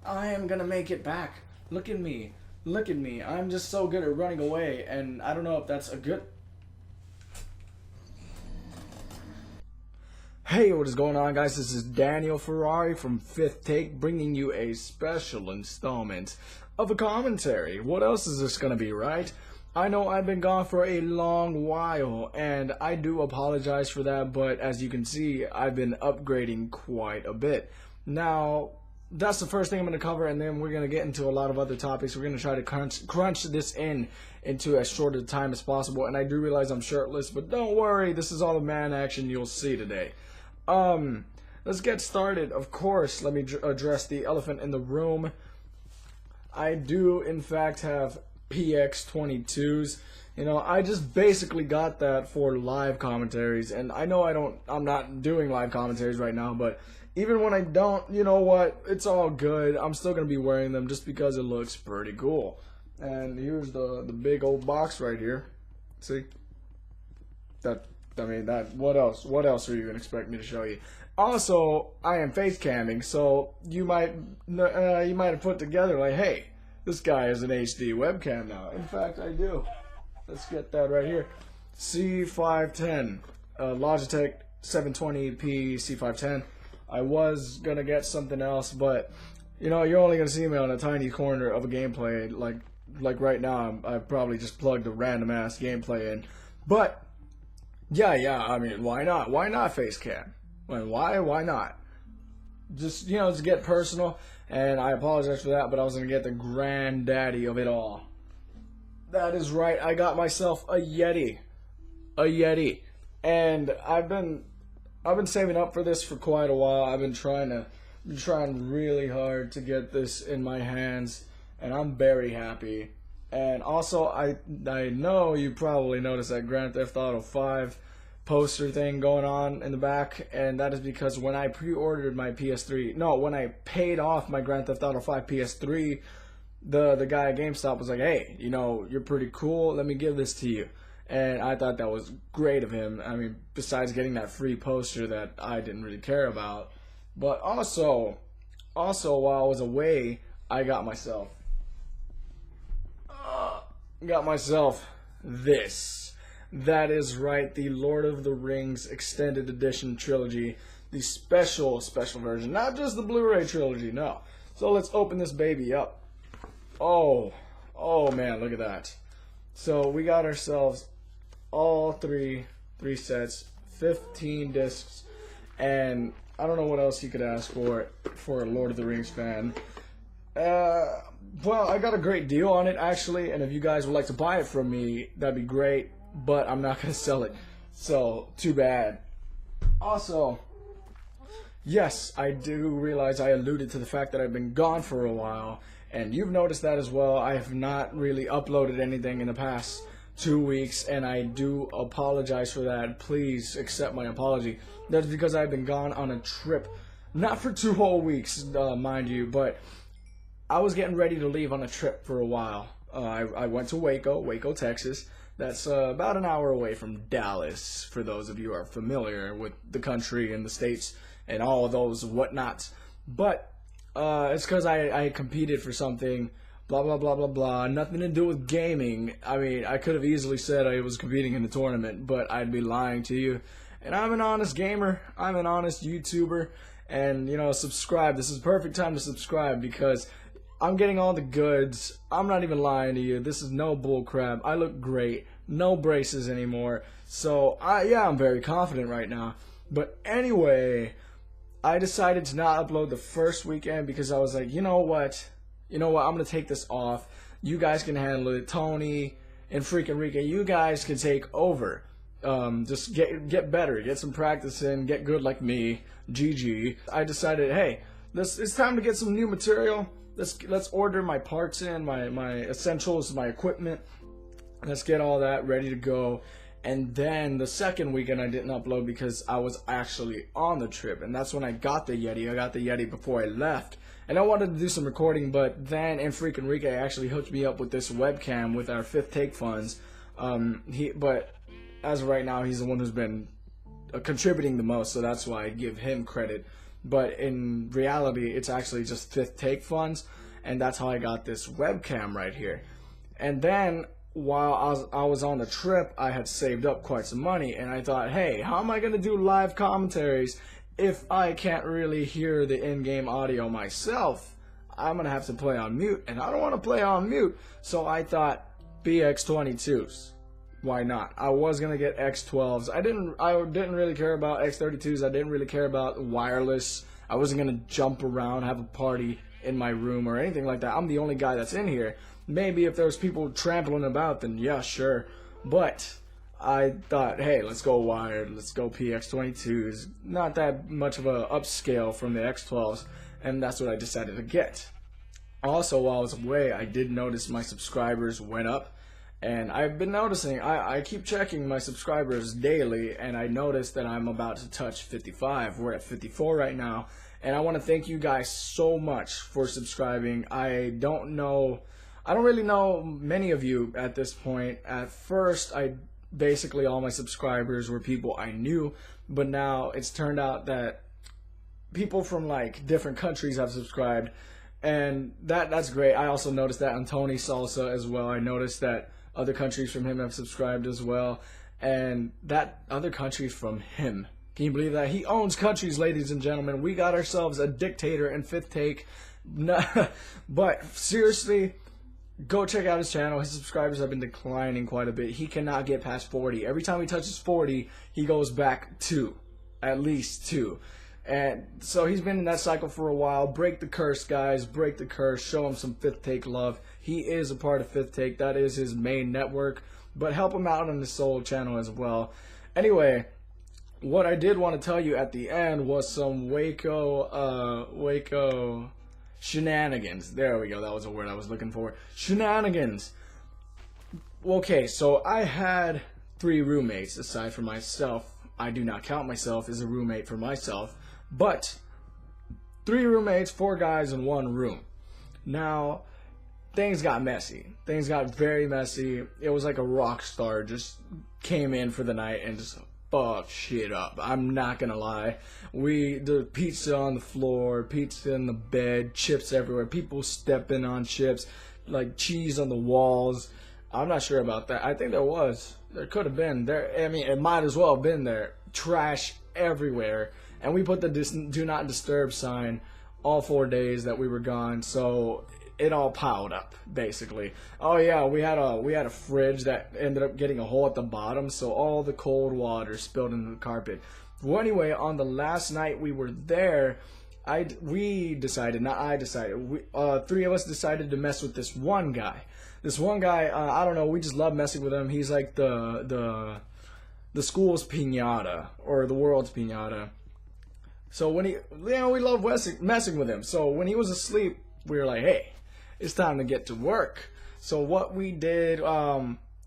I am gonna make it back. Look at me. Look at me. I'm just so good at running away, and I don't know if that's a good... Hey, what is going on, guys? This is Daniel Ferrari from Fifth Take, bringing you a special installment of a commentary. What else is this gonna be, right? I know I've been gone for a long while, and I do apologize for that, but as you can see, I've been upgrading quite a bit. Now, that's the first thing I'm going to cover, and then we're going to get into a lot of other topics. We're going to try to crunch this into as short a time as possible, and I do realize I'm shirtless, but don't worry, this is all the man action you'll see today. Let's get started. Of course, let me address the elephant in the room. I do, in fact, have PX22s. You know, I just basically got that for live commentaries, and I know I'm not doing live commentaries right now, but even when I don't, you know what, it's all good. I'm still going to be wearing them just because it looks pretty cool. And here's the big old box right here. See? What else are you going to expect me to show you? Also, I am face camming, so you might have put together like, hey, this guy has an HD webcam now. In fact, I do. Let's get that right here. C510, Logitech 720p C510. I was gonna get something else, but you know, you're only gonna see me on a tiny corner of a gameplay. Like right now, I've probably just plugged a random ass gameplay in. But yeah. I mean, why not? Why not face cam? Why not? Just, you know, to get personal. And I apologize for that, but I was gonna get the granddaddy of it all. That is right. I got myself a Yeti. And I've been saving up for this for quite a while. I've been trying really hard to get this in my hands, and I'm very happy. And also, I know you probably noticed that Grand Theft Auto 5 poster thing going on in the back, and that is because when I pre-ordered my when I paid off my Grand Theft Auto 5 PS3, the guy at GameStop was like, hey, you know, you're pretty cool, let me give this to you. And I thought that was great of him. I mean, besides getting that free poster that I didn't really care about. But also while I was away, I got myself this. That is right, the Lord of the Rings Extended Edition trilogy, the special version, not just the Blu-ray trilogy, no. So let's open this baby up. Oh man, look at that. So we got ourselves all three sets, 15 discs, and I don't know what else you could ask for a Lord of the Rings fan. Well, I got a great deal on it actually, and if you guys would like to buy it from me, that'd be great, but I'm not gonna sell it, so too bad. Also, yes, I do realize I alluded to the fact that I've been gone for a while, and you've noticed that as well. I have not really uploaded anything in the past 2 weeks, and I do apologize for that. Please accept my apology. That's because I've been gone on a trip, not for 2 whole weeks, mind you, but I was getting ready to leave on a trip for a while. I went to Waco, Texas. That's about an hour away from Dallas, for those of you who are familiar with the country and the states and all of those whatnots. But it's because I competed for something, blah, blah, blah, blah, blah, nothing to do with gaming. I mean, I could have easily said I was competing in the tournament, but I'd be lying to you. And I'm an honest gamer, I'm an honest YouTuber, and, you know, subscribe. This is the perfect time to subscribe because I'm getting all the goods. I'm not even lying to you. This is no bull crap. I look great. No braces anymore. So, yeah, I'm very confident right now. But anyway, I decided to not upload the first weekend because I was like, you know what? I'm going to take this off. You guys can handle it. Tony and freaking Rika, you guys can take over. Just get better. Get some practice in. Get good like me. GG. I decided, hey, it's time to get some new material. Let's order my parts in, my essentials, my equipment. Let's get all that ready to go. And then the second weekend I didn't upload because I was actually on the trip, and that's when I got the Yeti. I got the Yeti before I left, and I wanted to do some recording, but then freaking Rika actually hooked me up with this webcam with our Fifth Take funds. But as of right now, he's the one who's been contributing the most, so that's why I give him credit. but in reality, it's actually just Fifth Take funds, and that's how I got this webcam right here. And then while I was on the trip, I had saved up quite some money, and I thought, hey, how am I going to do live commentaries if I can't really hear the in-game audio myself? I'm going to have to play on mute, and I don't want to play on mute. So I thought, BX22s. Why not? I was going to get X12s. I didn't really care about X32s. I didn't really care about wireless. I wasn't going to jump around, have a party in my room or anything like that. I'm the only guy that's in here. Maybe if there was people trampling about, then yeah, sure. But I thought, hey, let's go wired. Let's go PX22s. Not that much of a upscale from the X12s. And that's what I decided to get. Also, while I was away, I did notice my subscribers went up. And I've been noticing, I keep checking my subscribers daily, and I noticed that I'm about to touch 55. We're at 54 right now. And I want to thank you guys so much for subscribing. I don't really know many of you at this point. At first, basically all my subscribers were people I knew, but now it's turned out that people from like different countries have subscribed, and that's great. I also noticed that on Tony Salsa as well. I noticed that other countries from him have subscribed as well, and that other countries from him. Can you believe that? He owns countries, ladies and gentlemen. We got ourselves a dictator in Fifth Take. But seriously, go check out his channel. His subscribers have been declining quite a bit. He cannot get past 40. Every time he touches 40, he goes back 2. At least 2. And so he's been in that cycle for a while. Break the curse, guys. Break the curse. Show him some Fifth Take love. He is a part of Fifth Take. That is his main network. But help him out on his solo channel as well. Anyway, what I did want to tell you at the end was some Waco shenanigans. There we go. That was a word I was looking for. Shenanigans. Okay, so I had 3 roommates aside from myself. I do not count myself as a roommate for myself. But 3 roommates, 4 guys in 1 room. Now, things got messy. Things got very messy. It was like a rock star just came in for the night and just fucked shit up. I'm not gonna lie. The pizza on the floor, pizza in the bed, chips everywhere. People stepping on chips, like cheese on the walls. I'm not sure about that. I think there was. There could have been. I mean, it might as well have been there. Trash everywhere. And we put the do not disturb sign all 4 days that we were gone, so it all piled up, basically. Oh yeah, we had a fridge that ended up getting a hole at the bottom, so all the cold water spilled into the carpet. Well, anyway, on the last night we were there, we decided, 3 of us decided to mess with this one guy. This one guy, I don't know, we just love messing with him. He's like the school's piñata, or the world's piñata. So when we love messing with him. So when he was asleep, we were like, hey, it's time to get to work. So what we did,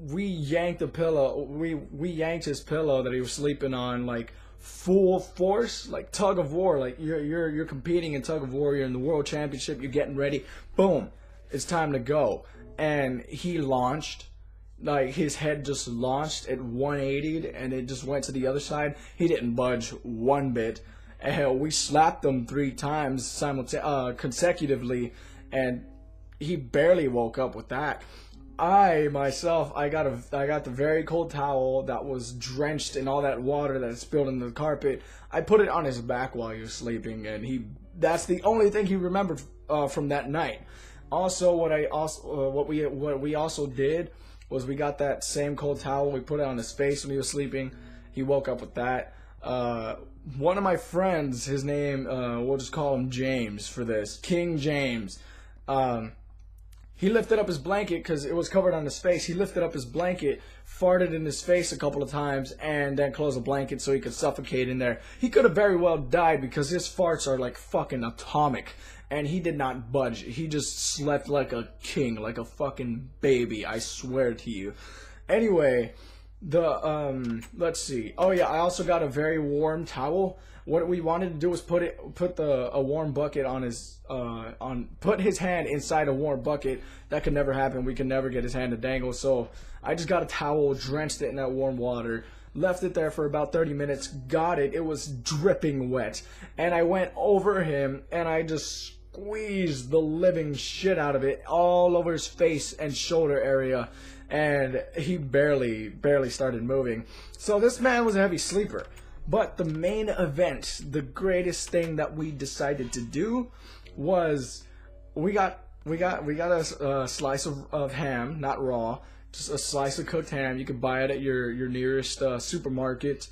we yanked the pillow. We yanked his pillow that he was sleeping on, like full force, like tug of war. Like you're competing in tug of war. You're in the world championship. You're getting ready. Boom, it's time to go. And he launched. Like his head just launched at 180'd, and it just went to the other side. He didn't budge one bit. And we slapped him 3 times consecutively, and he barely woke up with that. I myself, I got the very cold towel that was drenched in all that water that spilled into the carpet. I put it on his back while he was sleeping, and that's the only thing he remembered from that night. Also, what we also did was we got that same cold towel, we put it on his face when he was sleeping. He woke up with that. One of my friends, his name, we'll just call him James for this, King James. He lifted up his blanket because it was covered on his face. He lifted up his blanket, farted in his face a couple of times, and then closed the blanket so he could suffocate in there. He could have very well died because his farts are like fucking atomic. And he did not budge. He just slept like a king, like a fucking baby, I swear to you. Anyway, Let's see. Oh yeah, I also got a very warm towel. What we wanted to do was put a warm bucket on put his hand inside a warm bucket. That could never happen. We could never get his hand to dangle. So I just got a towel, drenched it in that warm water, left it there for about 30 minutes, got it. It was dripping wet. And I went over him and I just squeezed the living shit out of it all over his face and shoulder area. And he barely started moving. So this man was a heavy sleeper. But the main event, the greatest thing that we decided to do was we got a slice of ham, not raw, just a slice of cooked ham. You can buy it at your nearest supermarket.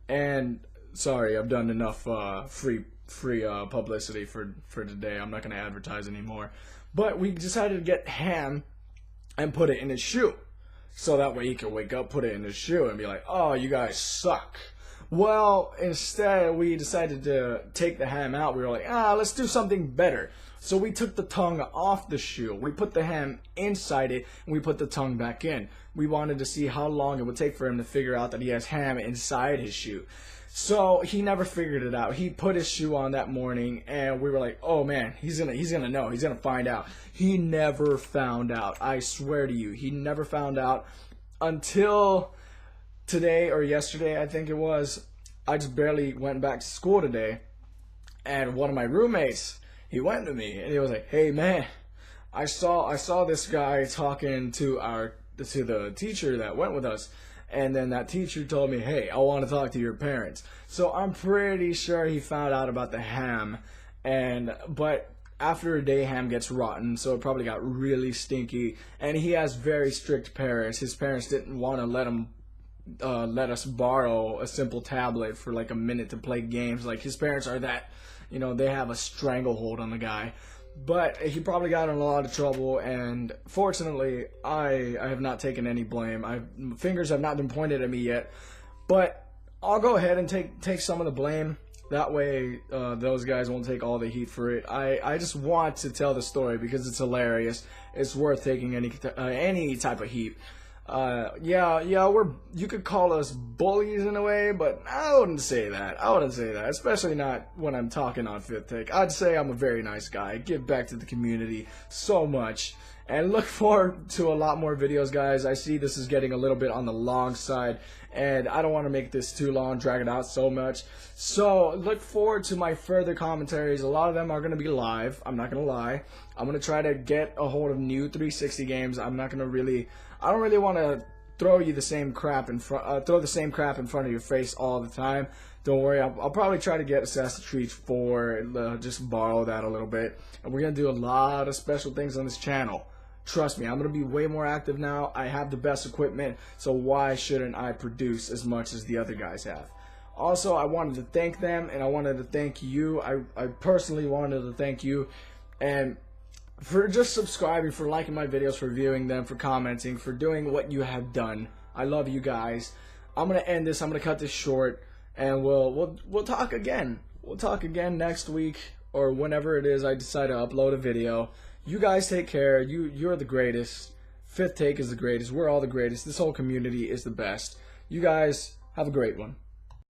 And sorry, I've done enough free publicity for today. I'm not going to advertise anymore. But we decided to get ham and put it in his shoe. So that way he could wake up, put it in his shoe, and be like, oh, you guys suck. Well, instead, we decided to take the ham out. We were like, let's do something better. So we took the tongue off the shoe. We put the ham inside it, and we put the tongue back in. We wanted to see how long it would take for him to figure out that he has ham inside his shoe. So he never figured it out. He put his shoe on that morning, and we were like, oh man, he's gonna know. He's gonna find out. He never found out. I swear to you, he never found out until today or yesterday, I think it was. I just barely went back to school today, and one of my roommates, he went to me and he was like, hey man, I saw this guy talking to the teacher that went with us. And then that teacher told me, hey, I want to talk to your parents. So I'm pretty sure he found out about the ham. But after a day, ham gets rotten, so it probably got really stinky. And he has very strict parents. His parents didn't want to let us borrow a simple tablet for like a minute to play games. Like, his parents are that, they have a stranglehold on the guy. But he probably got in a lot of trouble, and fortunately, I have not taken any blame. Fingers have not been pointed at me yet, but I'll go ahead and take some of the blame. That way, those guys won't take all the heat for it. I just want to tell the story because it's hilarious. It's worth taking any type of heat. Yeah, you could call us bullies in a way, but I wouldn't say that. Especially not when I'm talking on Fifth Take. I'd say I'm a very nice guy. I give back to the community so much. And look forward to a lot more videos, guys. I see this is getting a little bit on the long side, and I don't want to make this too long, drag it out so much. So look forward to my further commentaries. A lot of them are going to be live. I'm not going to lie. I'm going to try to get a hold of new 360 games. I don't really want to throw the same crap in front of your face all the time. Don't worry, I'll probably try to get Assassin's Creed 4, just borrow that a little bit. And we're going to do a lot of special things on this channel. Trust me, I'm going to be way more active now. I have the best equipment, so why shouldn't I produce as much as the other guys have? Also, I wanted to thank them, and I wanted to thank you. I personally wanted to thank you, and for just subscribing, for liking my videos, for viewing them, for commenting, for doing what you have done. I love you guys. I'm going to end this. I'm going to cut this short, and we'll talk again. We'll talk again next week, or whenever it is I decide to upload a video. You guys take care. You're the greatest. Fifth Take is the greatest. We're all the greatest. This whole community is the best. You guys have a great one.